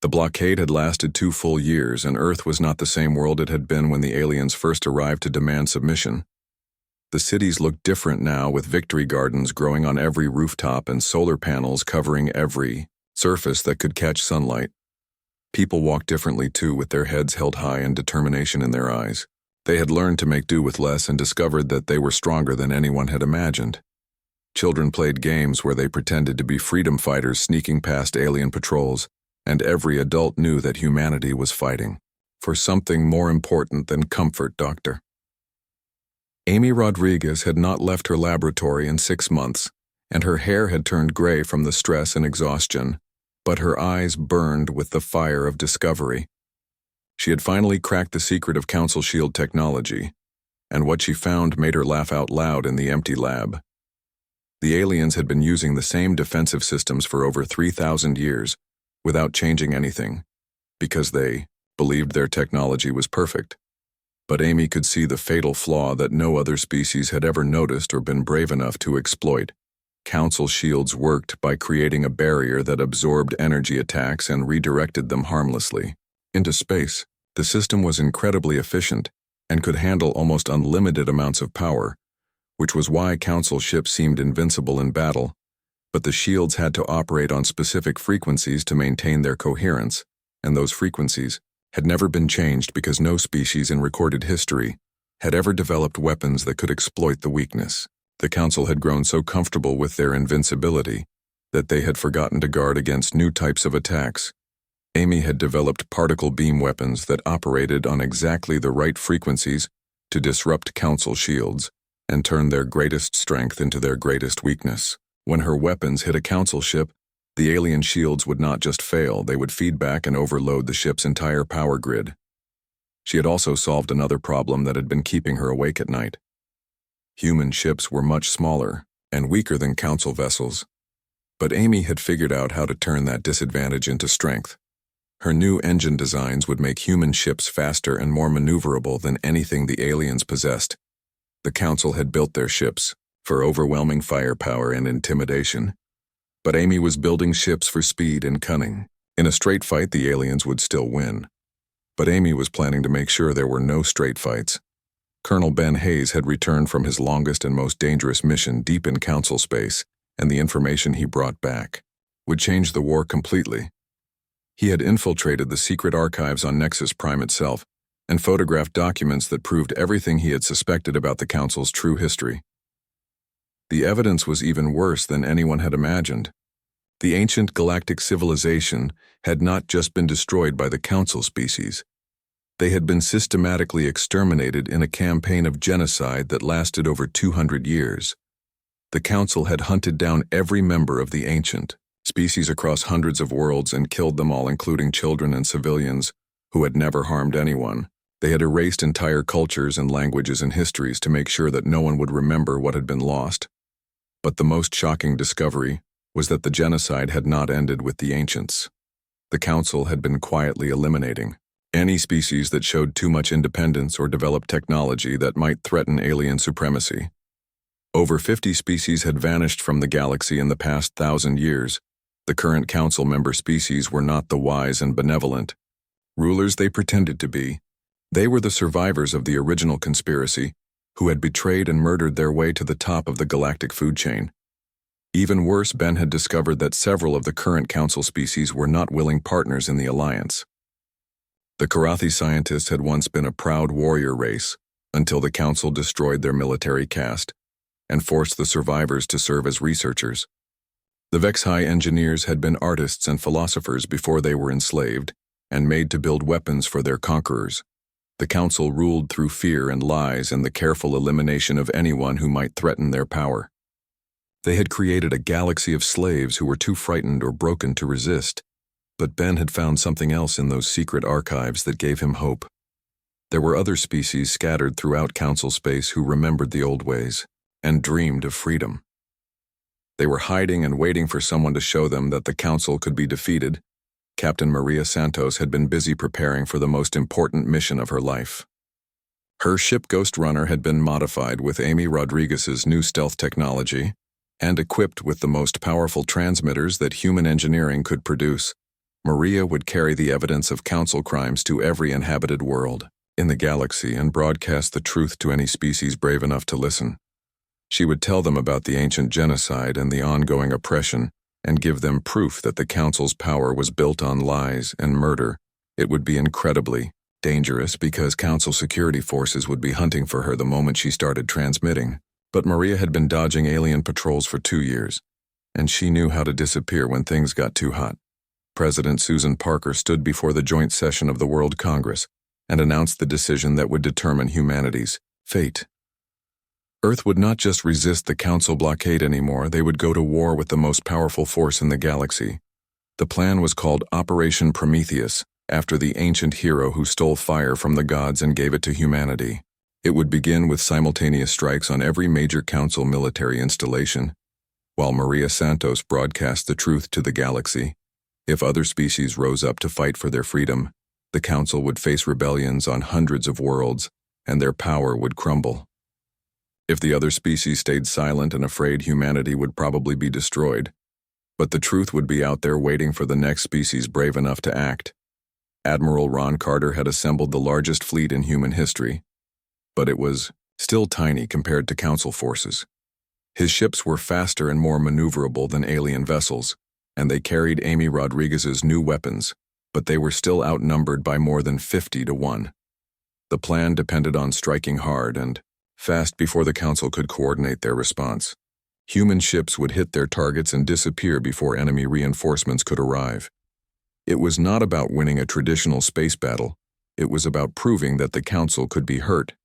The blockade had lasted 2 full years, and Earth was not the same world it had been when the aliens first arrived to demand submission. The cities looked different now, with victory gardens growing on every rooftop and solar panels covering every surface that could catch sunlight. People walked differently too, with their heads held high and determination in their eyes. They had learned to make do with less and discovered that they were stronger than anyone had imagined. Children played games where they pretended to be freedom fighters sneaking past alien patrols, and every adult knew that humanity was fighting for something more important than comfort, Doctor. Amy Rodriguez had not left her laboratory in 6 months, and her hair had turned gray from the stress and exhaustion, but her eyes burned with the fire of discovery. She had finally cracked the secret of Council Shield technology, and what she found made her laugh out loud in the empty lab. The aliens had been using the same defensive systems for over 3,000 years, without changing anything, because they believed their technology was perfect. But Amy could see the fatal flaw that no other species had ever noticed or been brave enough to exploit. Council shields worked by creating a barrier that absorbed energy attacks and redirected them harmlessly into space. The system was incredibly efficient and could handle almost unlimited amounts of power, which was why Council ships seemed invincible in battle. But the shields had to operate on specific frequencies to maintain their coherence, and those frequencies had never been changed because no species in recorded history had ever developed weapons that could exploit the weakness. The Council had grown so comfortable with their invincibility that they had forgotten to guard against new types of attacks. Amy had developed particle beam weapons that operated on exactly the right frequencies to disrupt Council shields and turn their greatest strength into their greatest weakness. When her weapons hit a Council ship, the alien shields would not just fail, they would feed back and overload the ship's entire power grid. She had also solved another problem that had been keeping her awake at night. Human ships were much smaller and weaker than Council vessels, but Amy had figured out how to turn that disadvantage into strength. Her new engine designs would make human ships faster and more maneuverable than anything the aliens possessed. The Council had built their ships for overwhelming firepower and intimidation, but Amy was building ships for speed and cunning. In a straight fight, the aliens would still win, but Amy was planning to make sure there were no straight fights. Colonel Ben Hayes had returned from his longest and most dangerous mission deep in Council space, and the information he brought back would change the war completely. He had infiltrated the secret archives on Nexus Prime itself and photographed documents that proved everything he had suspected about the Council's true history. The evidence was even worse than anyone had imagined. The ancient galactic civilization had not just been destroyed by the Council species. They had been systematically exterminated in a campaign of genocide that lasted over 200 years. The Council had hunted down every member of the ancient species across hundreds of worlds and killed them all, including children and civilians who had never harmed anyone. They had erased entire cultures and languages and histories to make sure that no one would remember what had been lost. But the most shocking discovery was that the genocide had not ended with the ancients. The Council had been quietly eliminating any species that showed too much independence or developed technology that might threaten alien supremacy. Over 50 species had vanished from the galaxy in the past 1,000 years. The current Council member species were not the wise and benevolent rulers they pretended to be. They were the survivors of the original conspiracy, who had betrayed and murdered their way to the top of the galactic food chain. Even worse, Ben had discovered that several of the current Council species were not willing partners in the alliance. The Karathi scientists had once been a proud warrior race, until the Council destroyed their military caste and forced the survivors to serve as researchers. The Vexhai engineers had been artists and philosophers before they were enslaved and made to build weapons for their conquerors. The Council ruled through fear and lies and the careful elimination of anyone who might threaten their power. They had created a galaxy of slaves who were too frightened or broken to resist. But Ben had found something else in those secret archives that gave him hope. There were other species scattered throughout Council space who remembered the old ways and dreamed of freedom. They were hiding and waiting for someone to show them that the Council could be defeated. Captain Maria Santos had been busy preparing for the most important mission of her life. Her ship Ghost Runner had been modified with Amy Rodriguez's new stealth technology and equipped with the most powerful transmitters that human engineering could produce. Maria would carry the evidence of council crimes to every inhabited world in the galaxy and broadcast the truth to any species brave enough to listen. She would tell them about the ancient genocide and the ongoing oppression and give them proof that the council's power was built on lies and murder. It would be incredibly dangerous because council security forces would be hunting for her the moment she started transmitting. But Maria had been dodging alien patrols for 2 years, and she knew how to disappear when things got too hot. President Susan Parker stood before the joint session of the World Congress and announced the decision that would determine humanity's fate. Earth would not just resist the council blockade anymore, they would go to war with the most powerful force in the galaxy. The plan was called Operation Prometheus, after the ancient hero who stole fire from the gods and gave it to humanity. It would begin with simultaneous strikes on every major council military installation, while Maria Santos broadcast the truth to the galaxy. If other species rose up to fight for their freedom, the council would face rebellions on hundreds of worlds, and their power would crumble. If the other species stayed silent and afraid, humanity would probably be destroyed. But the truth would be out there waiting for the next species brave enough to act. Admiral Ron Carter had assembled the largest fleet in human history, but it was still tiny compared to council forces. His ships were faster and more maneuverable than alien vessels, and they carried Amy Rodriguez's new weapons, but they were still outnumbered by more than 50 to 1. The plan depended on striking hard and fast before the council could coordinate their response. Human ships would hit their targets and disappear before enemy reinforcements could arrive. It was not about winning a traditional space battle, it was about proving that the council could be hurt.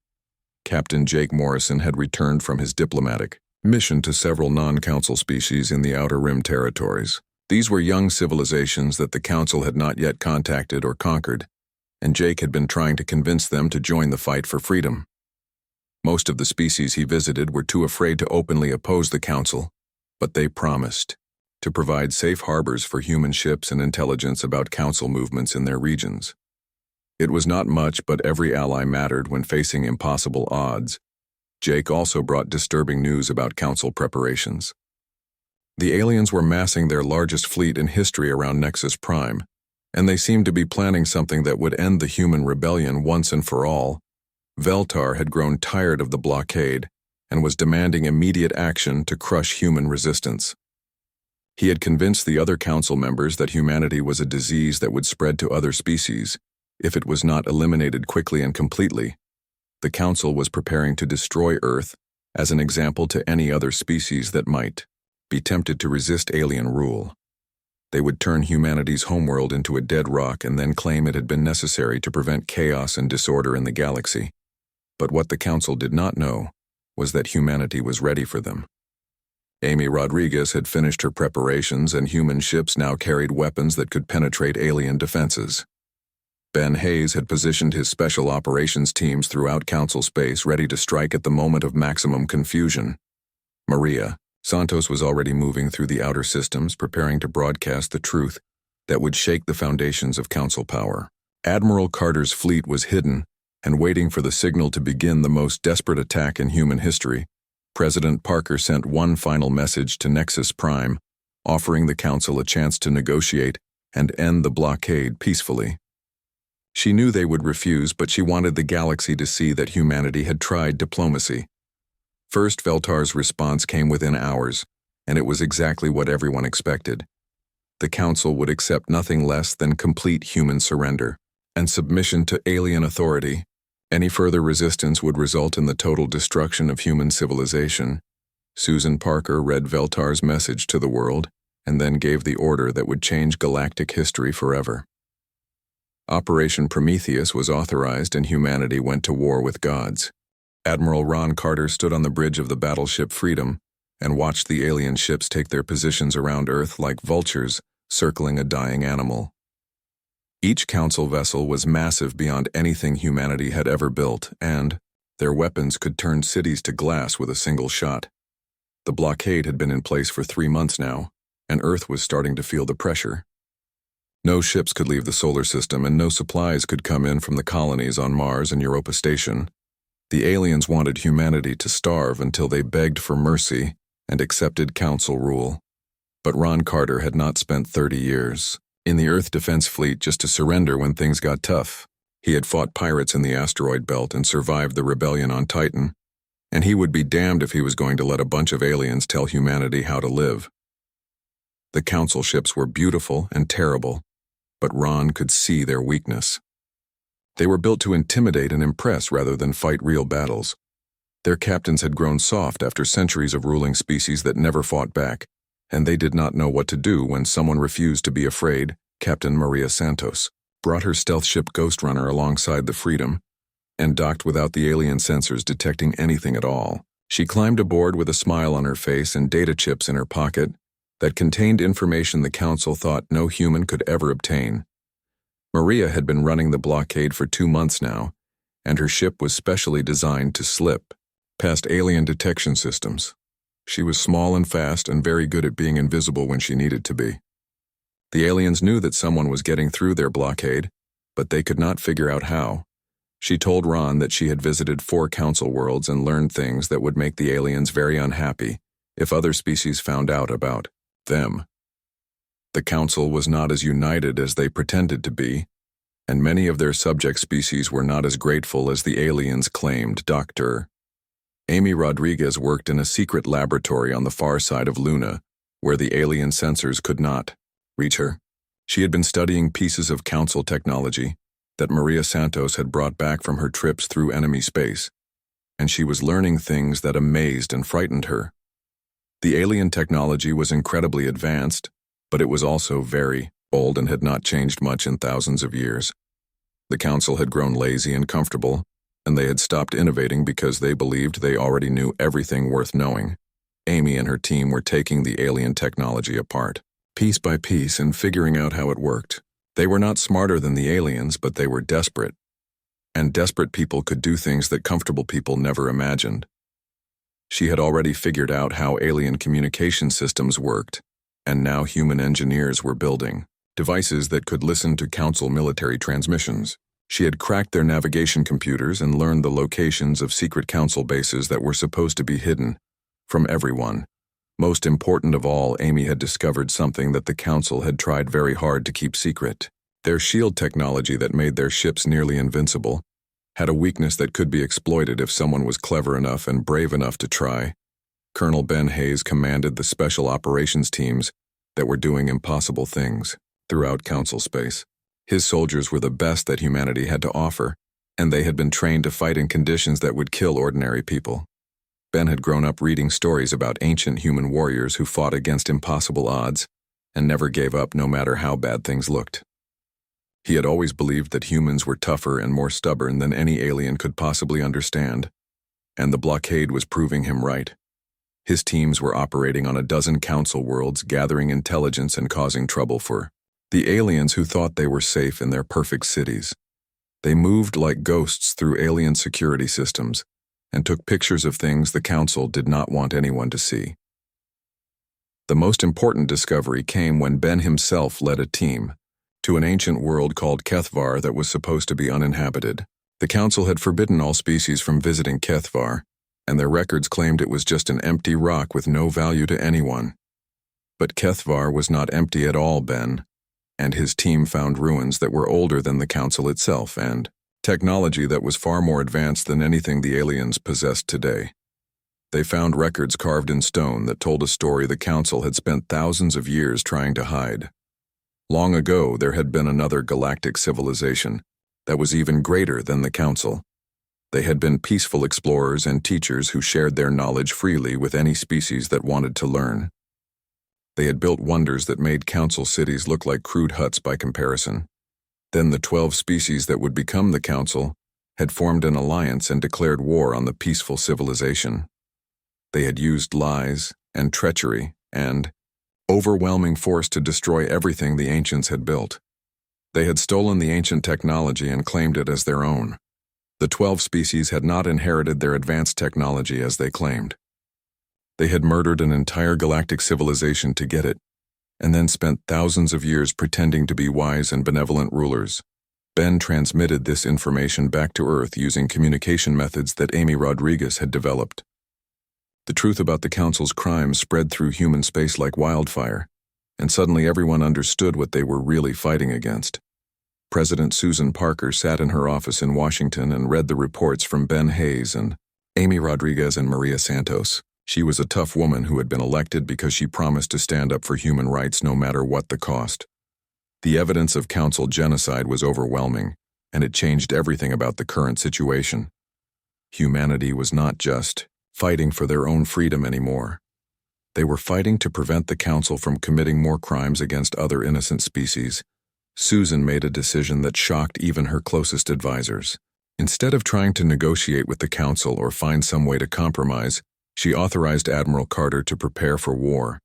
Captain Jake Morrison had returned from his diplomatic mission to several non-council species in the Outer Rim territories. These were young civilizations that the council had not yet contacted or conquered, and Jake had been trying to convince them to join the fight for freedom. Most of the species he visited were too afraid to openly oppose the council, but they promised to provide safe harbors for human ships and intelligence about council movements in their regions. It was not much, but every ally mattered when facing impossible odds. Jake also brought disturbing news about council preparations. The aliens were massing their largest fleet in history around Nexus Prime, and they seemed to be planning something that would end the human rebellion once and for all. Veltar had grown tired of the blockade and was demanding immediate action to crush human resistance. He had convinced the other council members that humanity was a disease that would spread to other species if it was not eliminated quickly and completely. The council was preparing to destroy Earth as an example to any other species that might be tempted to resist alien rule. They would turn humanity's homeworld into a dead rock and then claim it had been necessary to prevent chaos and disorder in the galaxy. But what the council did not know was that humanity was ready for them. Amy Rodriguez had finished her preparations, and human ships now carried weapons that could penetrate alien defenses. Ben Hayes had positioned his special operations teams throughout council space, ready to strike at the moment of maximum confusion. Maria Santos was already moving through the outer systems, preparing to broadcast the truth that would shake the foundations of council power. Admiral Carter's fleet was hidden and waiting for the signal to begin the most desperate attack in human history. President Parker sent one final message to Nexus Prime, offering the council a chance to negotiate and end the blockade peacefully. She knew they would refuse, but she wanted the galaxy to see that humanity had tried diplomacy. First, Veltar's response came within hours, and it was exactly what everyone expected. The council would accept nothing less than complete human surrender and submission to alien authority. Any further resistance would result in the total destruction of human civilization. Susan Parker read Veltar's message to the world and then gave the order that would change galactic history forever. Operation Prometheus was authorized and humanity went to war with gods. Admiral Ron Carter stood on the bridge of the battleship Freedom and watched the alien ships take their positions around Earth like vultures circling a dying animal. Each council vessel was massive beyond anything humanity had ever built, and their weapons could turn cities to glass with a single shot. The blockade had been in place for 3 months now, and Earth was starting to feel the pressure. No ships could leave the solar system, and no supplies could come in from the colonies on Mars and Europa Station. The aliens wanted humanity to starve until they begged for mercy and accepted council rule. But Ron Carter had not spent 30 years in the Earth Defense Fleet just to surrender when things got tough. He had fought pirates in the asteroid belt and survived the rebellion on Titan, and he would be damned if he was going to let a bunch of aliens tell humanity how to live. The Council ships were beautiful and terrible, but Ron could see their weakness. They were built to intimidate and impress rather than fight real battles. Their captains had grown soft after centuries of ruling species that never fought back, and they did not know what to do when someone refused to be afraid. Captain Maria Santos brought her stealth ship Ghost Runner alongside the Freedom and docked without the alien sensors detecting anything at all. She climbed aboard with a smile on her face and data chips in her pocket that contained information the Council thought no human could ever obtain. Maria had been running the blockade for 2 months now, and her ship was specially designed to slip past alien detection systems. She was small and fast and very good at being invisible when she needed to be. The aliens knew that someone was getting through their blockade, but they could not figure out how. She told Ron that she had visited 4 Council worlds and learned things that would make the aliens very unhappy if other species found out about them. The Council was not as united as they pretended to be, and many of their subject species were not as grateful as the aliens claimed. Dr. Amy Rodriguez worked in a secret laboratory on the far side of Luna, where the alien sensors could not reach her. She had been studying pieces of Council technology that Maria Santos had brought back from her trips through enemy space, and she was learning things that amazed and frightened her. The alien technology was incredibly advanced, but it was also very old and had not changed much in thousands of years. The Council had grown lazy and comfortable, and they had stopped innovating because they believed they already knew everything worth knowing. Amy and her team were taking the alien technology apart, piece by piece, and figuring out how it worked. They were not smarter than the aliens, but they were desperate. And desperate people could do things that comfortable people never imagined. She had already figured out how alien communication systems worked, and now human engineers were building devices that could listen to Council military transmissions. She had cracked their navigation computers and learned the locations of secret Council bases that were supposed to be hidden from everyone. Most important of all, Amy had discovered something that the Council had tried very hard to keep secret. Their shield technology that made their ships nearly invincible had a weakness that could be exploited if someone was clever enough and brave enough to try. Colonel Ben Hayes commanded the special operations teams that were doing impossible things throughout Council space. His soldiers were the best that humanity had to offer, and they had been trained to fight in conditions that would kill ordinary people. Ben had grown up reading stories about ancient human warriors who fought against impossible odds and never gave up no matter how bad things looked. He had always believed that humans were tougher and more stubborn than any alien could possibly understand, and the blockade was proving him right. His teams were operating on a dozen Council worlds, gathering intelligence and causing trouble for the aliens who thought they were safe in their perfect cities. They moved like ghosts through alien security systems and took pictures of things the Council did not want anyone to see. The most important discovery came when Ben himself led a team to an ancient world called Kethvar that was supposed to be uninhabited. The Council had forbidden all species from visiting Kethvar, and their records claimed it was just an empty rock with no value to anyone. But Kethvar was not empty at all. Ben and his team found ruins that were older than the Council itself and technology that was far more advanced than anything the aliens possessed today. They found records carved in stone that told a story the Council had spent thousands of years trying to hide. Long ago, there had been another galactic civilization that was even greater than the Council. They had been peaceful explorers and teachers who shared their knowledge freely with any species that wanted to learn. They had built wonders that made Council cities look like crude huts by comparison. Then the 12 species that would become the Council had formed an alliance and declared war on the peaceful civilization. They had used lies and treachery and overwhelming force to destroy everything the ancients had built. They had stolen the ancient technology and claimed it as their own. The 12 species had not inherited their advanced technology as they claimed. They had murdered an entire galactic civilization to get it, and then spent thousands of years pretending to be wise and benevolent rulers. Ben transmitted this information back to Earth using communication methods that Amy Rodriguez had developed. The truth about the Council's crimes spread through human space like wildfire, and suddenly everyone understood what they were really fighting against. President Susan Parker sat in her office in Washington and read the reports from Ben Hayes and Amy Rodriguez and Maria Santos. She was a tough woman who had been elected because she promised to stand up for human rights no matter what the cost. The evidence of council genocide was overwhelming, and it changed everything about the current situation. Humanity was not just fighting for their own freedom anymore. They were fighting to prevent the council from committing more crimes against other innocent species. Susan made a decision that shocked even her closest advisors. Instead of trying to negotiate with the council or find some way to compromise, she authorized Admiral Carter to prepare for war.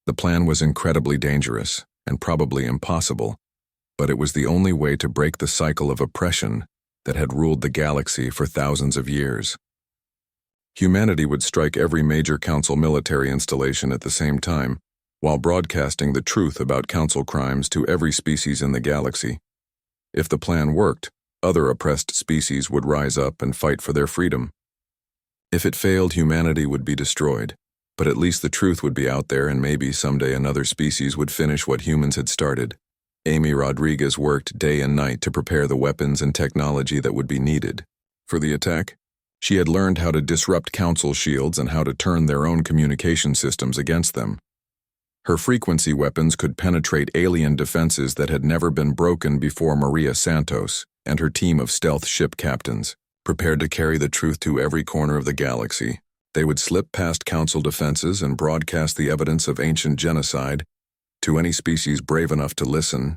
The plan was incredibly dangerous and probably impossible, but it was the only way to break the cycle of oppression that had ruled the galaxy for thousands of years. Humanity would strike every major council military installation at the same time, while broadcasting the truth about council crimes to every species in the galaxy. If the plan worked, other oppressed species would rise up and fight for their freedom. If it failed, humanity would be destroyed, but at least the truth would be out there, and maybe someday another species would finish what humans had started. Amy Rodriguez worked day and night to prepare the weapons and technology that would be needed for the attack. She had learned how to disrupt council shields and how to turn their own communication systems against them. Her frequency weapons could penetrate alien defenses that had never been broken before. Maria Santos and her team of stealth ship captains, prepared to carry the truth to every corner of the galaxy. They would slip past council defenses and broadcast the evidence of ancient genocide to any species brave enough to listen.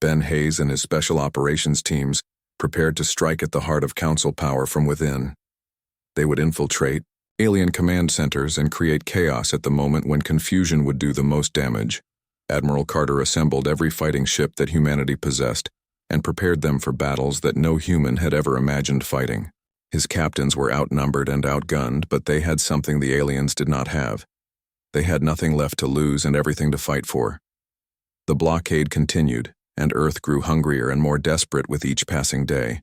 Ben Hayes and his special operations teams prepared to strike at the heart of council power from within. They would infiltrate alien command centers and create chaos at the moment when confusion would do the most damage. Admiral Carter assembled every fighting ship that humanity possessed and prepared them for battles that no human had ever imagined fighting. His captains were outnumbered and outgunned, but they had something the aliens did not have. They had nothing left to lose and everything to fight for. The blockade continued, and Earth grew hungrier and more desperate with each passing day.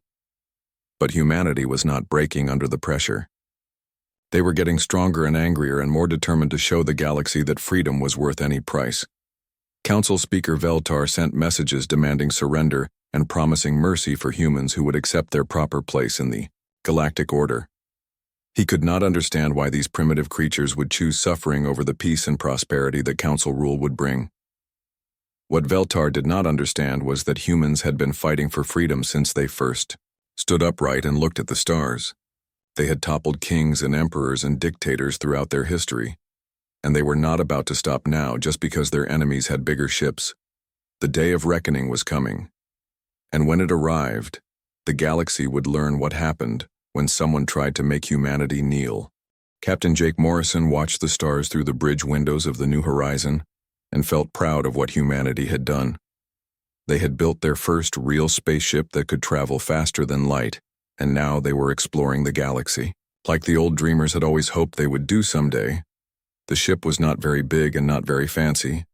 But humanity was not breaking under the pressure. They were getting stronger and angrier and more determined to show the galaxy that freedom was worth any price. Council Speaker Veltar sent messages demanding surrender and promising mercy for humans who would accept their proper place in the galactic order. He could not understand why these primitive creatures would choose suffering over the peace and prosperity that council rule would bring. What Veltar did not understand was that humans had been fighting for freedom since they first stood upright and looked at the stars. They had toppled kings and emperors and dictators throughout their history, and they were not about to stop now just because their enemies had bigger ships. The day of reckoning was coming, and when it arrived, the galaxy would learn what happened when someone tried to make humanity kneel. Captain Jake Morrison watched the stars through the bridge windows of the New Horizon and felt proud of what humanity had done. They had built their first real spaceship that could travel faster than light, and now they were exploring the galaxy, like the old dreamers had always hoped they would do someday. The ship was not very big and not very fancy,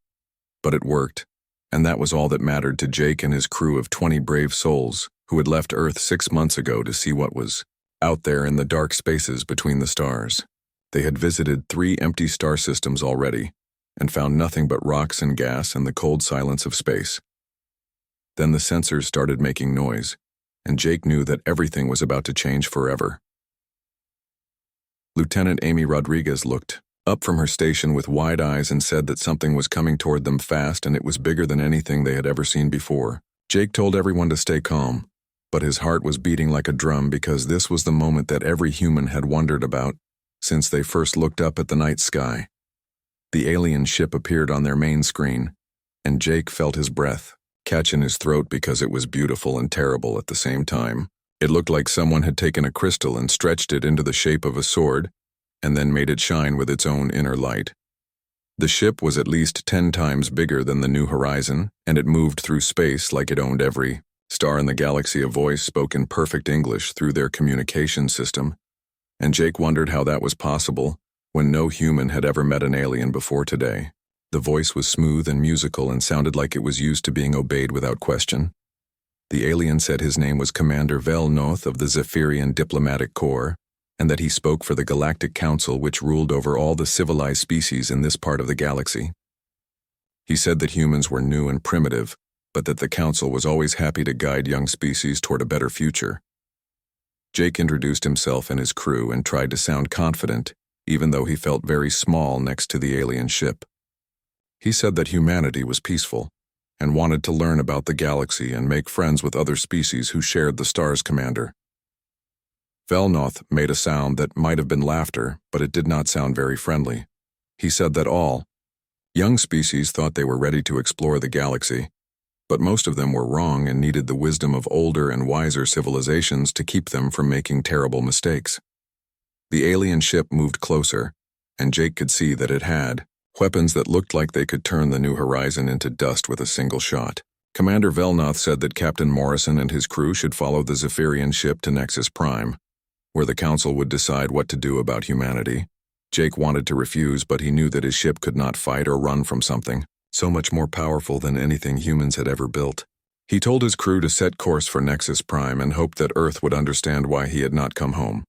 but it worked, and that was all that mattered to Jake and his crew of 20 brave souls who had left Earth 6 months ago to see what was out there in the dark spaces between the stars. They had visited 3 empty star systems already and found nothing but rocks and gas and the cold silence of space. Then the sensors started making noise, and Jake knew that everything was about to change forever. Lieutenant Amy Rodriguez looked up from her station with wide eyes and said that something was coming toward them fast, and it was bigger than anything they had ever seen before. Jake told everyone to stay calm, but his heart was beating like a drum because this was the moment that every human had wondered about since they first looked up at the night sky. The alien ship appeared on their main screen, and Jake felt his breath catch in his throat because it was beautiful and terrible at the same time. It looked like someone had taken a crystal and stretched it into the shape of a sword, and then made it shine with its own inner light. The ship was at least 10 times bigger than the New Horizon, and it moved through space like it owned every star in the galaxy. A voice spoke in perfect English through their communication system, and Jake wondered how that was possible when no human had ever met an alien before today. The voice was smooth and musical and sounded like it was used to being obeyed without question. The alien said his name was Commander Vel Noth of the Zephyrian Diplomatic Corps, and that he spoke for the Galactic Council, which ruled over all the civilized species in this part of the galaxy. He said that humans were new and primitive, but that the council was always happy to guide young species toward a better future. Jake introduced himself and his crew and tried to sound confident, even though he felt very small next to the alien ship. He said that humanity was peaceful and wanted to learn about the galaxy and make friends with other species who shared the star's commander. Velnoth made a sound that might have been laughter, but it did not sound very friendly. He said that all young species thought they were ready to explore the galaxy, but most of them were wrong and needed the wisdom of older and wiser civilizations to keep them from making terrible mistakes. The alien ship moved closer, and Jake could see that it had weapons that looked like they could turn the New Horizon into dust with a single shot. Commander Velnoth said that Captain Morrison and his crew should follow the Zephyrian ship to Nexus Prime, where the Council would decide what to do about humanity. Jake wanted to refuse, but he knew that his ship could not fight or run from something so much more powerful than anything humans had ever built. He told his crew to set course for Nexus Prime and hoped that Earth would understand why he had not come home.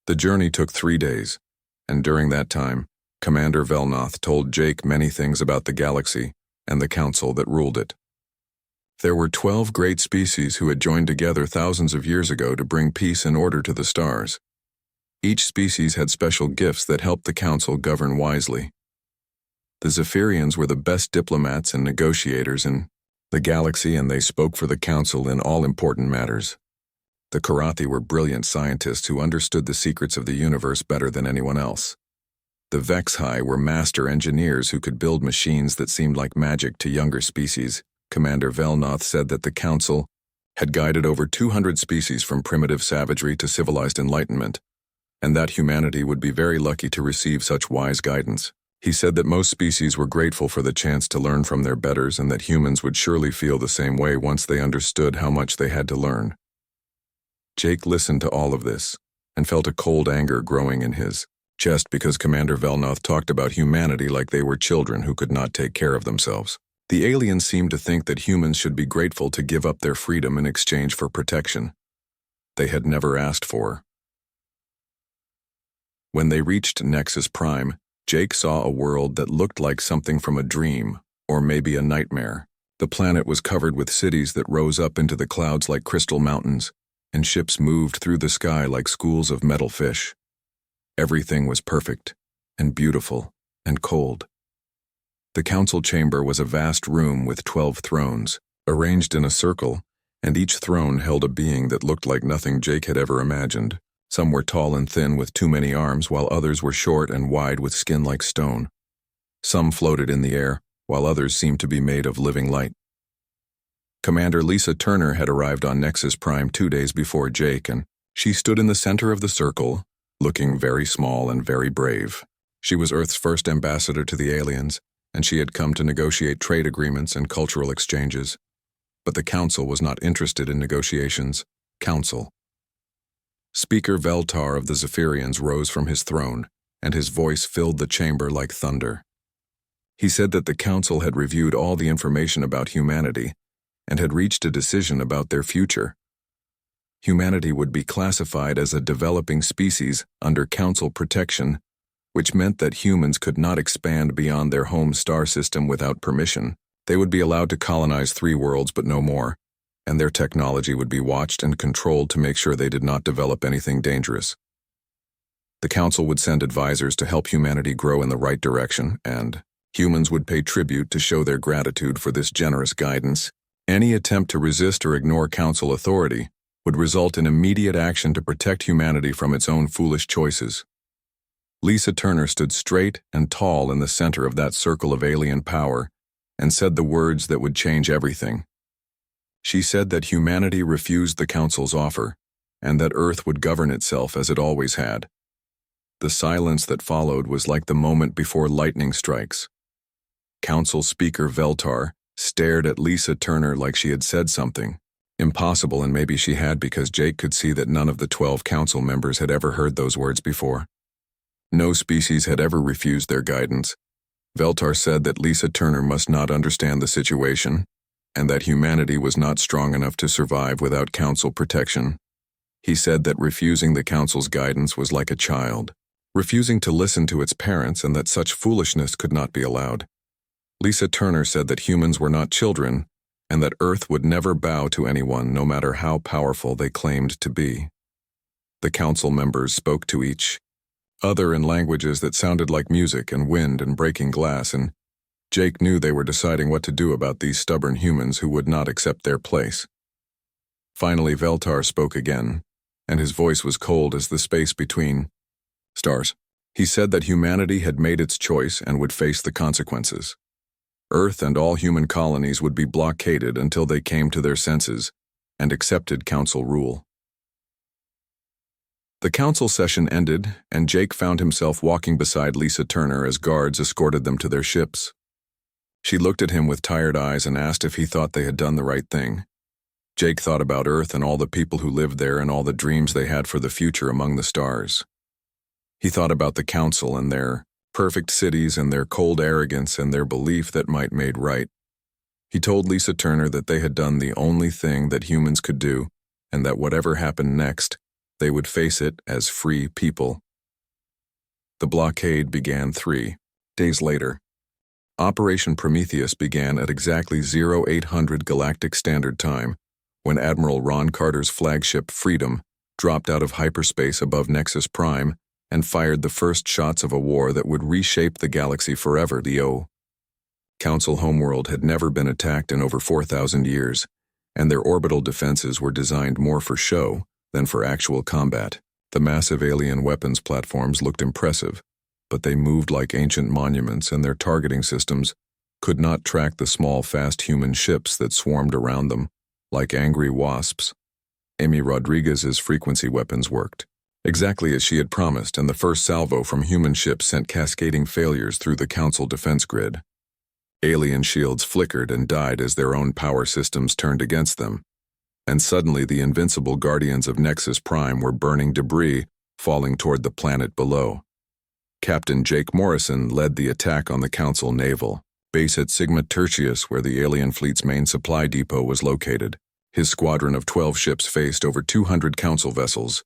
The journey took 3 days, and during that time, Commander Velnoth told Jake many things about the galaxy and the council that ruled it. There were 12 great species who had joined together thousands of years ago to bring peace and order to the stars. Each species had special gifts that helped the council govern wisely. The Zephyrians were the best diplomats and negotiators in the galaxy, and they spoke for the council in all important matters. The Karathi were brilliant scientists who understood the secrets of the universe better than anyone else. The Vexhai were master engineers who could build machines that seemed like magic to younger species. Commander Velnoth said that the council had guided over 200 species from primitive savagery to civilized enlightenment, and that humanity would be very lucky to receive such wise guidance. He said that most species were grateful for the chance to learn from their betters and that humans would surely feel the same way once they understood how much they had to learn. Jake listened to all of this and felt a cold anger growing in his chest because Commander Velnoth talked about humanity like they were children who could not take care of themselves. The aliens seemed to think that humans should be grateful to give up their freedom in exchange for protection they had never asked for. When they reached Nexus Prime, Jake saw a world that looked like something from a dream, or maybe a nightmare. The planet was covered with cities that rose up into the clouds like crystal mountains, and ships moved through the sky like schools of metal fish. Everything was perfect, and beautiful, and cold. The council chamber was a vast room with 12 thrones, arranged in a circle, and each throne held a being that looked like nothing Jake had ever imagined. Some were tall and thin with too many arms, while others were short and wide with skin like stone. Some floated in the air, while others seemed to be made of living light. Commander Lisa Turner had arrived on Nexus Prime 2 days before Jake, and she stood in the center of the circle, looking very small and very brave. She was Earth's first ambassador to the aliens, and she had come to negotiate trade agreements and cultural exchanges. But the Council was not interested in negotiations. Council. Speaker Veltar of the Zephyrians rose from his throne, and his voice filled the chamber like thunder. He said that the Council had reviewed all the information about humanity and had reached a decision about their future. Humanity would be classified as a developing species under Council protection, which meant that humans could not expand beyond their home star system without permission. They would be allowed to colonize 3 worlds but no more, and their technology would be watched and controlled to make sure they did not develop anything dangerous. The Council would send advisors to help humanity grow in the right direction, and humans would pay tribute to show their gratitude for this generous guidance. Any attempt to resist or ignore Council authority would result in immediate action to protect humanity from its own foolish choices. Lisa Turner stood straight and tall in the center of that circle of alien power and said the words that would change everything. She said that humanity refused the Council's offer, and that Earth would govern itself as it always had. The silence that followed was like the moment before lightning strikes. Council Speaker Veltar stared at Lisa Turner like she had said something impossible, and maybe she had, because Jake could see that none of the 12 Council members had ever heard those words before. No species had ever refused their guidance. Veltar said that Lisa Turner must not understand the situation, and that humanity was not strong enough to survive without Council protection. He said that refusing the Council's guidance was like a child, refusing to listen to its parents, and that such foolishness could not be allowed. Lisa Turner said that humans were not children, and that Earth would never bow to anyone no matter how powerful they claimed to be. The council members spoke to each other in languages that sounded like music and wind and breaking glass, and Jake knew they were deciding what to do about these stubborn humans who would not accept their place. Finally, Veltar spoke again, and his voice was cold as the space between stars. He said that humanity had made its choice and would face the consequences. Earth and all human colonies would be blockaded until they came to their senses and accepted council rule. The council session ended, and Jake found himself walking beside Lisa Turner as guards escorted them to their ships. She looked at him with tired eyes and asked if he thought they had done the right thing. Jake thought about Earth and all the people who lived there and all the dreams they had for the future among the stars. He thought about the council and their perfect cities and their cold arrogance and their belief that might made right. He told Lisa Turner that they had done the only thing that humans could do, and that whatever happened next, they would face it as free people. The blockade began 3 days later. Operation Prometheus began at exactly 0800 Galactic Standard Time, when Admiral Ron Carter's flagship Freedom dropped out of hyperspace above Nexus Prime and fired the first shots of a war that would reshape the galaxy forever. The Council homeworld had never been attacked in over 4,000 years, and their orbital defenses were designed more for show than for actual combat. The massive alien weapons platforms looked impressive, but they moved like ancient monuments, and their targeting systems could not track the small, fast human ships that swarmed around them like angry wasps. Amy Rodriguez's frequency weapons worked exactly as she had promised, and the first salvo from human ships sent cascading failures through the Council defense grid. Alien shields flickered and died as their own power systems turned against them, and suddenly the invincible guardians of Nexus Prime were burning debris falling toward the planet below. Captain Jake Morrison led the attack on the Council naval base at Sigma Tertius, where the alien fleet's main supply depot was located. His squadron of 12 ships faced over 200 Council vessels,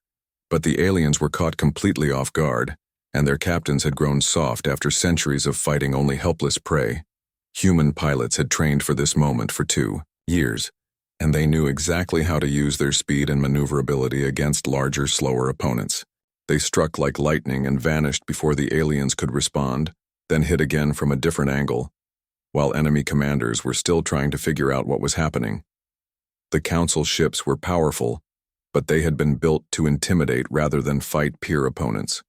but the aliens were caught completely off guard, and their captains had grown soft after centuries of fighting only helpless prey. Human pilots had trained for this moment for 2 years, and they knew exactly how to use their speed and maneuverability against larger, slower opponents. They struck like lightning and vanished before the aliens could respond, then hit again from a different angle, while enemy commanders were still trying to figure out what was happening. The Council ships were powerful, but they had been built to intimidate rather than fight peer opponents.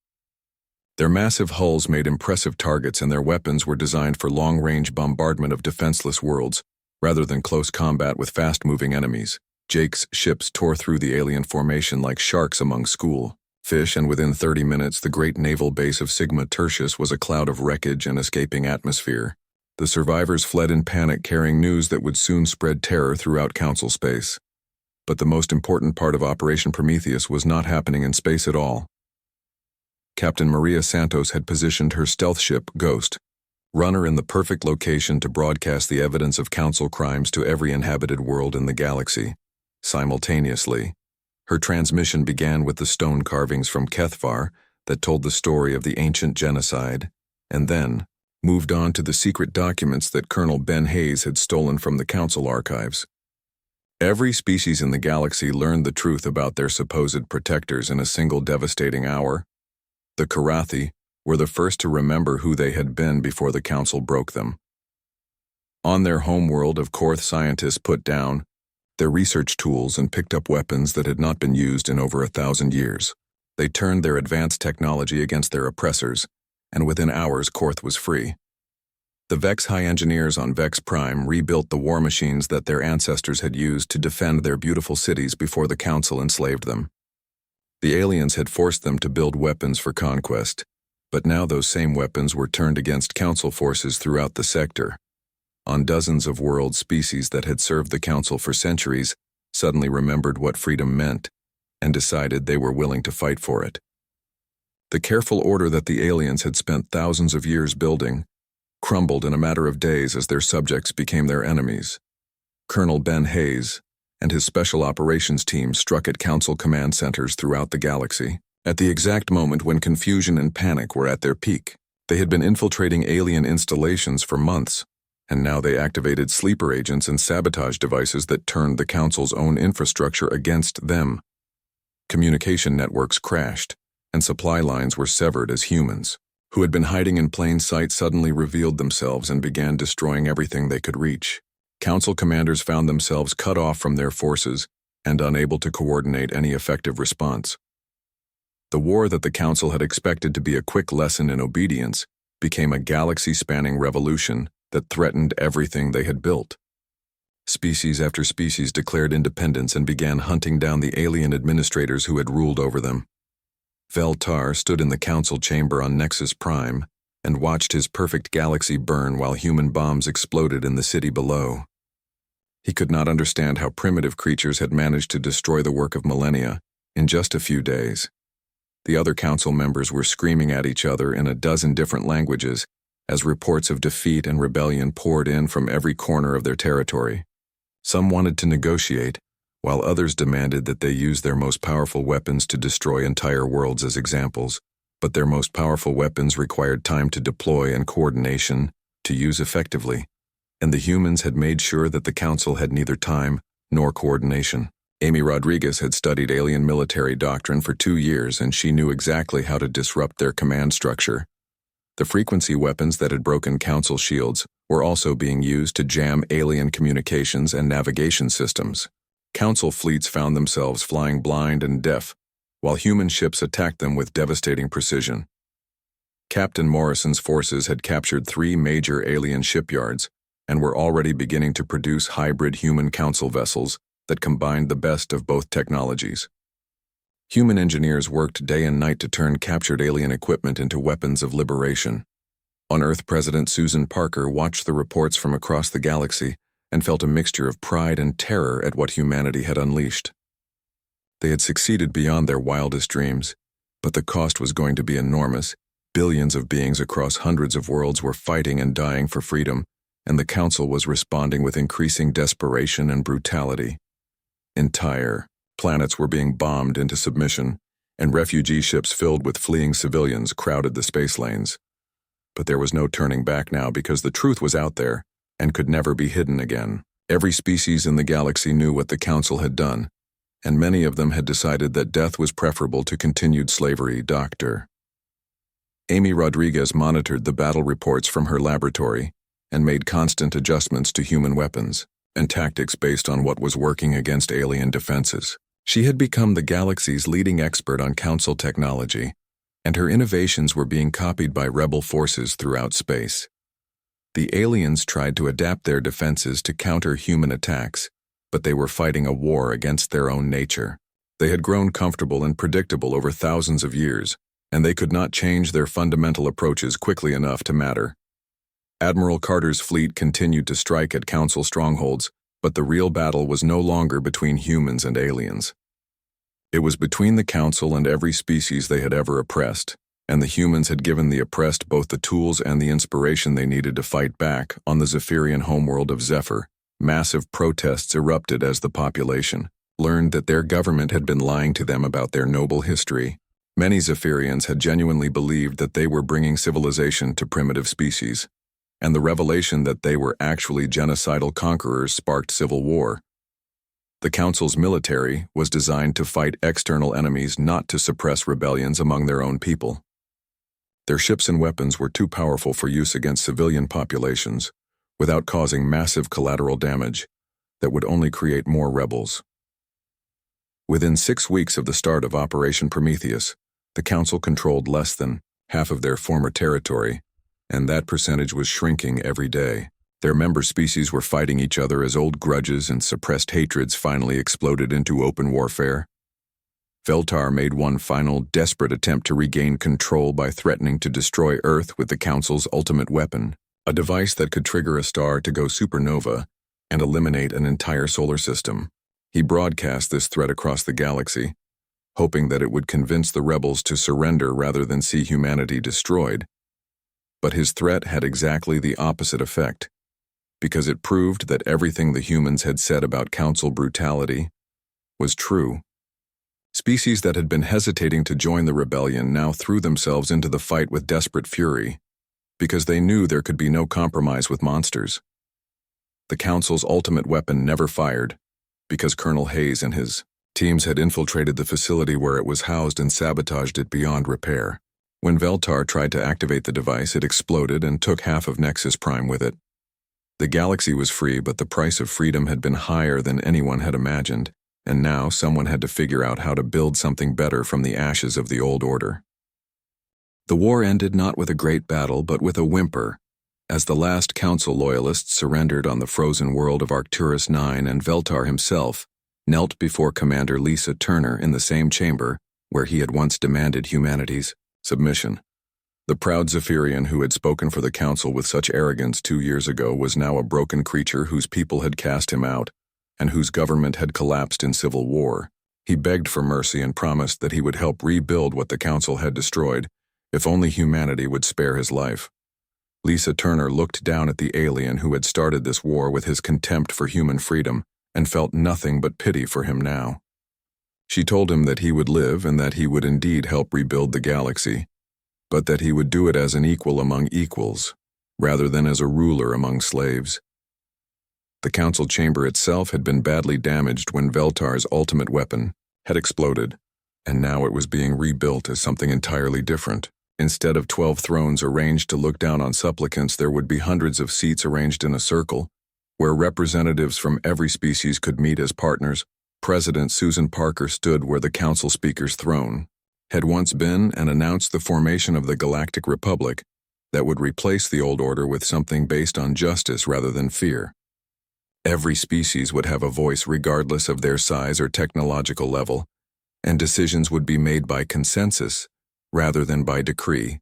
Their massive hulls made impressive targets, and their weapons were designed for long-range bombardment of defenseless worlds, rather than close combat with fast-moving enemies. Jake's ships tore through the alien formation like sharks among school fish, and within 30 minutes the great naval base of Sigma Tertius was a cloud of wreckage and escaping atmosphere. The survivors fled in panic, carrying news that would soon spread terror throughout Council space. But the most important part of Operation Prometheus was not happening in space at all. Captain Maria Santos had positioned her stealth ship, Ghost Runner, in the perfect location to broadcast the evidence of Council crimes to every inhabited world in the galaxy. Simultaneously, her transmission began with the stone carvings from Kethvar that told the story of the ancient genocide, and then moved on to the secret documents that Colonel Ben Hayes had stolen from the Council archives. Every species in the galaxy learned the truth about their supposed protectors in a single devastating hour. The Karathi were the first to remember who they had been before the Council broke them. On their homeworld of Korth, scientists put down their research tools and picked up weapons that had not been used in over 1,000 years. They turned their advanced technology against their oppressors, and within hours Korth was free. The Vex High engineers on Vex Prime rebuilt the war machines that their ancestors had used to defend their beautiful cities before the Council enslaved them. The aliens had forced them to build weapons for conquest, but now those same weapons were turned against Council forces throughout the sector. On dozens of world species that had served the Council for centuries suddenly remembered what freedom meant and decided they were willing to fight for it. The careful order that the aliens had spent thousands of years building crumbled in a matter of days as their subjects became their enemies. Colonel Ben Hayes and his special operations team struck at Council command centers throughout the galaxy at the exact moment when confusion and panic were at their peak. They had been infiltrating alien installations for months, and now they activated sleeper agents and sabotage devices that turned the Council's own infrastructure against them. Communication networks crashed, and supply lines were severed as humans, who had been hiding in plain sight, suddenly revealed themselves and began destroying everything they could reach. Council commanders found themselves cut off from their forces and unable to coordinate any effective response. The war that the Council had expected to be a quick lesson in obedience became a galaxy-spanning revolution that threatened everything they had built. Species after species declared independence and began hunting down the alien administrators who had ruled over them. Veltar stood in the Council chamber on Nexus Prime and watched his perfect galaxy burn while human bombs exploded in the city below. He could not understand how primitive creatures had managed to destroy the work of millennia in just a few days. The other Council members were screaming at each other in a dozen different languages as reports of defeat and rebellion poured in from every corner of their territory. Some wanted to negotiate, while others demanded that they use their most powerful weapons to destroy entire worlds as examples, but their most powerful weapons required time to deploy and coordination to use effectively, and the humans had made sure that the Council had neither time nor coordination. Amy Rodriguez had studied alien military doctrine for 2 years, and she knew exactly how to disrupt their command structure. The frequency weapons that had broken Council shields were also being used to jam alien communications and navigation systems. Council fleets found themselves flying blind and deaf, while human ships attacked them with devastating precision. Captain Morrison's forces had captured 3 major alien shipyards and were already beginning to produce hybrid human Council vessels that combined the best of both technologies. Human engineers worked day and night to turn captured alien equipment into weapons of liberation. On Earth, President Susan Parker watched the reports from across the galaxy and felt a mixture of pride and terror at what humanity had unleashed. They had succeeded beyond their wildest dreams, but the cost was going to be enormous. Billions of beings across hundreds of worlds were fighting and dying for freedom, and the Council was responding with increasing desperation and brutality. Entire planets were being bombed into submission, and refugee ships filled with fleeing civilians crowded the space lanes. But there was no turning back now, because the truth was out there and could never be hidden again. Every species in the galaxy knew what the Council had done, and many of them had decided that death was preferable to continued slavery. Dr. Amy Rodriguez monitored the battle reports from her laboratory and made constant adjustments to human weapons and tactics based on what was working against alien defenses. She had become the galaxy's leading expert on Council technology, and her innovations were being copied by rebel forces throughout space. The aliens tried to adapt their defenses to counter human attacks, but they were fighting a war against their own nature. They had grown comfortable and predictable over thousands of years, and they could not change their fundamental approaches quickly enough to matter. Admiral Carter's fleet continued to strike at Council strongholds, but the real battle was no longer between humans and aliens. It was between the Council and every species they had ever oppressed, and the humans had given the oppressed both the tools and the inspiration they needed to fight back. On the Zephyrian homeworld of Zephyr, massive protests erupted as the population learned that their government had been lying to them about their noble history. Many Zephyrians had genuinely believed that they were bringing civilization to primitive species, and the revelation that they were actually genocidal conquerors sparked civil war. The Council's military was designed to fight external enemies, not to suppress rebellions among their own people. Their ships and weapons were too powerful for use against civilian populations, without causing massive collateral damage that would only create more rebels. Within 6 weeks of the start of Operation Prometheus, the Council controlled less than half of their former territory, and that percentage was shrinking every day. Their member species were fighting each other as old grudges and suppressed hatreds finally exploded into open warfare. Veltar made one final, desperate attempt to regain control by threatening to destroy Earth with the Council's ultimate weapon, a device that could trigger a star to go supernova and eliminate an entire solar system. He broadcast this threat across the galaxy, hoping that it would convince the rebels to surrender rather than see humanity destroyed. But his threat had exactly the opposite effect, because it proved that everything the humans had said about Council brutality was true. Species that had been hesitating to join the rebellion now threw themselves into the fight with desperate fury, because they knew there could be no compromise with monsters. The Council's ultimate weapon never fired, because Colonel Hayes and his teams had infiltrated the facility where it was housed and sabotaged it beyond repair. When Veltar tried to activate the device, it exploded and took half of Nexus Prime with it. The galaxy was free, but the price of freedom had been higher than anyone had imagined, and now someone had to figure out how to build something better from the ashes of the old order. The war ended not with a great battle, but with a whimper, as the last Council loyalists surrendered on the frozen world of Arcturus 9, and Veltar himself knelt before Commander Lisa Turner in the same chamber where he had once demanded humanity's submission. The proud Zephyrian who had spoken for the Council with such arrogance 2 years ago was now a broken creature whose people had cast him out, and whose government had collapsed in civil war. He begged for mercy and promised that he would help rebuild what the Council had destroyed, if only humanity would spare his life. Lisa Turner looked down at the alien who had started this war with his contempt for human freedom, and felt nothing but pity for him now. She told him that he would live and that he would indeed help rebuild the galaxy, but that he would do it as an equal among equals, rather than as a ruler among slaves. The Council chamber itself had been badly damaged when Veltar's ultimate weapon had exploded, and now it was being rebuilt as something entirely different. Instead of 12 thrones arranged to look down on supplicants, there would be hundreds of seats arranged in a circle, where representatives from every species could meet as partners. President Susan Parker stood where the Council Speaker's throne had once been and announced the formation of the Galactic Republic that would replace the old order with something based on justice rather than fear. Every species would have a voice regardless of their size or technological level, and decisions would be made by consensus rather than by decree.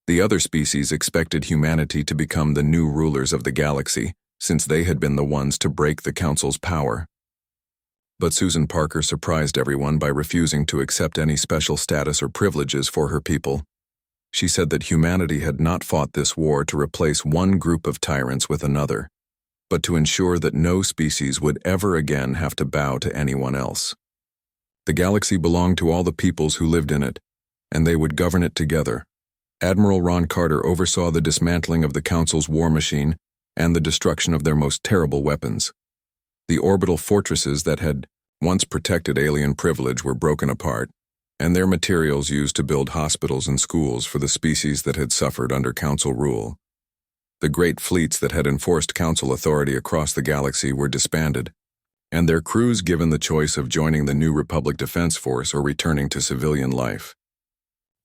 The other species expected humanity to become the new rulers of the galaxy, since they had been the ones to break the Council's power. But Susan Parker surprised everyone by refusing to accept any special status or privileges for her people. She said that humanity had not fought this war to replace one group of tyrants with another, but to ensure that no species would ever again have to bow to anyone else. The galaxy belonged to all the peoples who lived in it, and they would govern it together. Admiral Ron Carter oversaw the dismantling of the Council's war machine and the destruction of their most terrible weapons. The orbital fortresses that had once protected alien privilege were broken apart, and their materials used to build hospitals and schools for the species that had suffered under Council rule. The great fleets that had enforced Council authority across the galaxy were disbanded, and their crews given the choice of joining the new Republic Defense Force or returning to civilian life.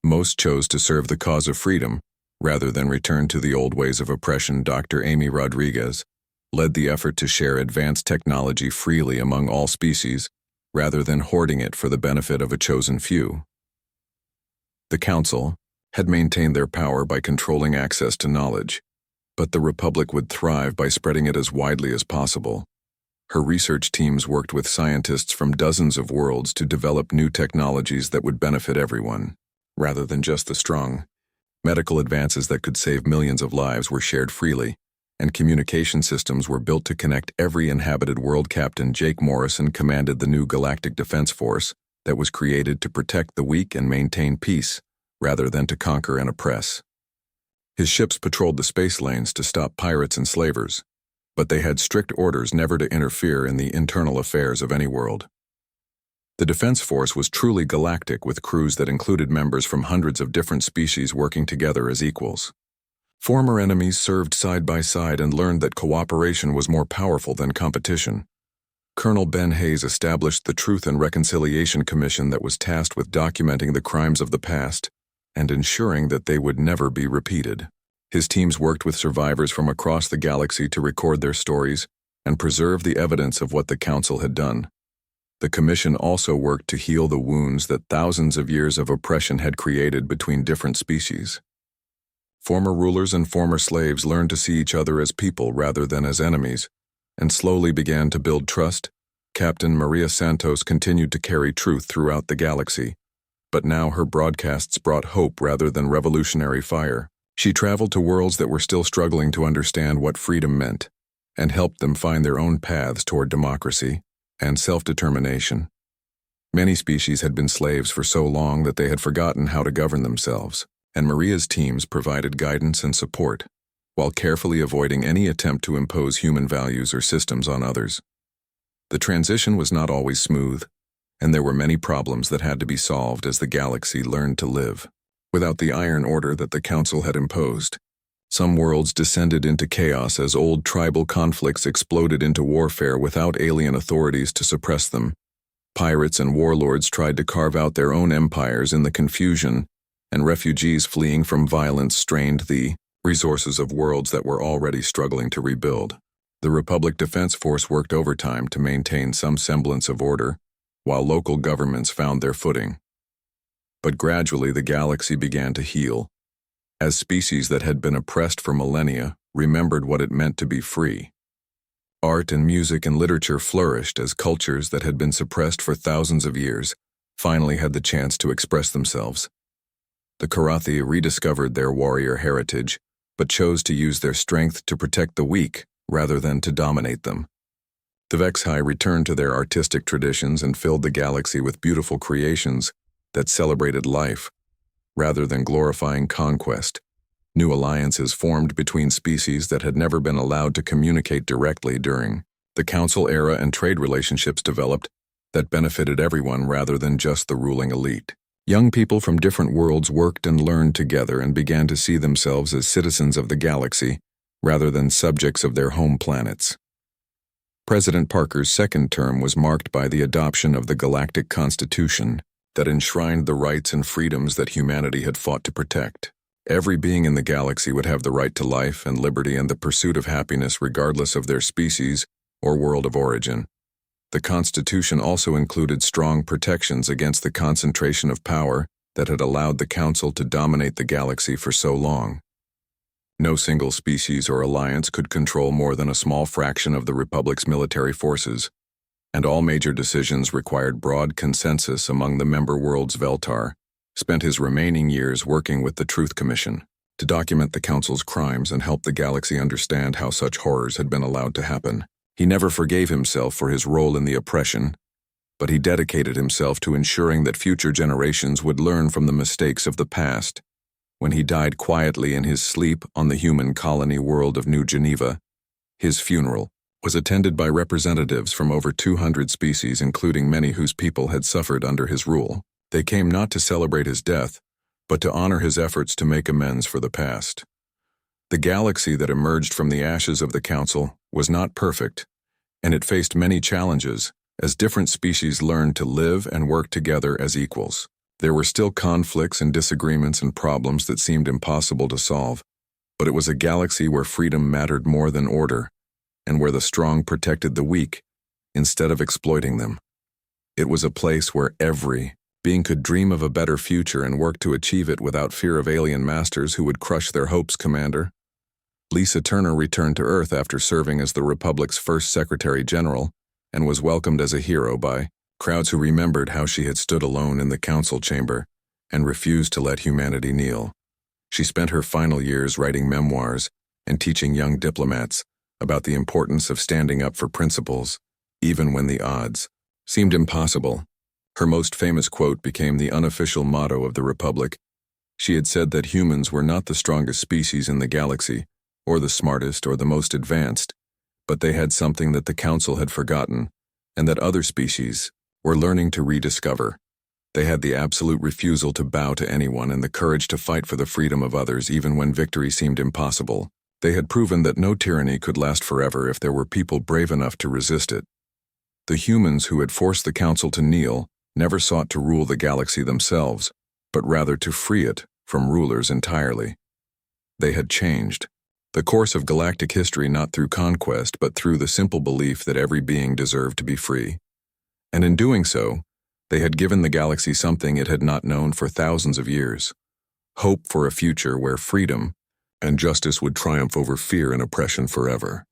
Most chose to serve the cause of freedom, rather than return to the old ways of oppression. Dr. Amy Rodriguez led the effort to share advanced technology freely among all species, rather than hoarding it for the benefit of a chosen few. The Council had maintained their power by controlling access to knowledge, but the Republic would thrive by spreading it as widely as possible. Her research teams worked with scientists from dozens of worlds to develop new technologies that would benefit everyone, rather than just the strong. Medical advances that could save millions of lives were shared freely, and communication systems were built to connect every inhabited world. Captain Jake Morrison commanded the new Galactic Defense Force that was created to protect the weak and maintain peace, rather than to conquer and oppress. His ships patrolled the space lanes to stop pirates and slavers, but they had strict orders never to interfere in the internal affairs of any world. The Defense Force was truly galactic, with crews that included members from hundreds of different species working together as equals. Former enemies served side by side and learned that cooperation was more powerful than competition. Colonel Ben Hayes established the Truth and Reconciliation Commission that was tasked with documenting the crimes of the past and ensuring that they would never be repeated. His teams worked with survivors from across the galaxy to record their stories and preserve the evidence of what the Council had done. The Commission also worked to heal the wounds that thousands of years of oppression had created between different species. Former rulers and former slaves learned to see each other as people rather than as enemies, and slowly began to build trust. Captain Maria Santos continued to carry truth throughout the galaxy, but now her broadcasts brought hope rather than revolutionary fire. She traveled to worlds that were still struggling to understand what freedom meant, and helped them find their own paths toward democracy and self-determination. Many species had been slaves for so long that they had forgotten how to govern themselves, and Maria's teams provided guidance and support. while carefully avoiding any attempt to impose human values or systems on others. The transition was not always smooth, and there were many problems that had to be solved as the galaxy learned to live without the iron order that the Council had imposed. Some worlds descended into chaos as old tribal conflicts exploded into warfare without alien authorities to suppress them. Pirates and warlords tried to carve out their own empires in the confusion, and refugees fleeing from violence strained the resources of worlds that were already struggling to rebuild. The Republic Defense Force worked overtime to maintain some semblance of order, while local governments found their footing. But gradually the galaxy began to heal, as species that had been oppressed for millennia remembered what it meant to be free. Art and music and literature flourished as cultures that had been suppressed for thousands of years finally had the chance to express themselves. The Karathi rediscovered their warrior heritage, but chose to use their strength to protect the weak rather than to dominate them. The Vexhai returned to their artistic traditions and filled the galaxy with beautiful creations that celebrated life, rather than glorifying conquest. New alliances formed between species that had never been allowed to communicate directly during the Council era, and trade relationships developed that benefited everyone rather than just the ruling elite. Young people from different worlds worked and learned together and began to see themselves as citizens of the galaxy rather than subjects of their home planets. President Parker's second term was marked by the adoption of the Galactic Constitution that enshrined the rights and freedoms that humanity had fought to protect. Every being in the galaxy would have the right to life and liberty and the pursuit of happiness regardless of their species or world of origin. The Constitution also included strong protections against the concentration of power that had allowed the Council to dominate the galaxy for so long. No single species or alliance could control more than a small fraction of the Republic's military forces, and all major decisions required broad consensus among the member worlds. Veltar spent his remaining years working with the Truth Commission to document the Council's crimes and help the galaxy understand how such horrors had been allowed to happen. He never forgave himself for his role in the oppression, but he dedicated himself to ensuring that future generations would learn from the mistakes of the past. When he died quietly in his sleep on the human colony world of New Geneva, his funeral was attended by representatives from over 200 species, including many whose people had suffered under his rule. They came not to celebrate his death, but to honor his efforts to make amends for the past. The galaxy that emerged from the ashes of the Council was not perfect, and it faced many challenges as different species learned to live and work together as equals. There were still conflicts and disagreements and problems that seemed impossible to solve, but it was a galaxy where freedom mattered more than order, and where the strong protected the weak instead of exploiting them. It was a place where every being could dream of a better future and work to achieve it without fear of alien masters who would crush their hopes. Commander Lisa Turner returned to Earth after serving as the Republic's first Secretary General and was welcomed as a hero by crowds who remembered how she had stood alone in the Council chamber and refused to let humanity kneel. She spent her final years writing memoirs and teaching young diplomats about the importance of standing up for principles, even when the odds seemed impossible. Her most famous quote became the unofficial motto of the Republic. She had said that humans were not the strongest species in the galaxy, or the smartest or the most advanced, but they had something that the Council had forgotten, and that other species were learning to rediscover. They had the absolute refusal to bow to anyone and the courage to fight for the freedom of others even when victory seemed impossible. They had proven that no tyranny could last forever if there were people brave enough to resist it. The humans who had forced the Council to kneel never sought to rule the galaxy themselves, but rather to free it from rulers entirely. They had changed the course of galactic history not through conquest but through the simple belief that every being deserved to be free. And in doing so, they had given the galaxy something it had not known for thousands of years: hope for a future where freedom and justice would triumph over fear and oppression forever.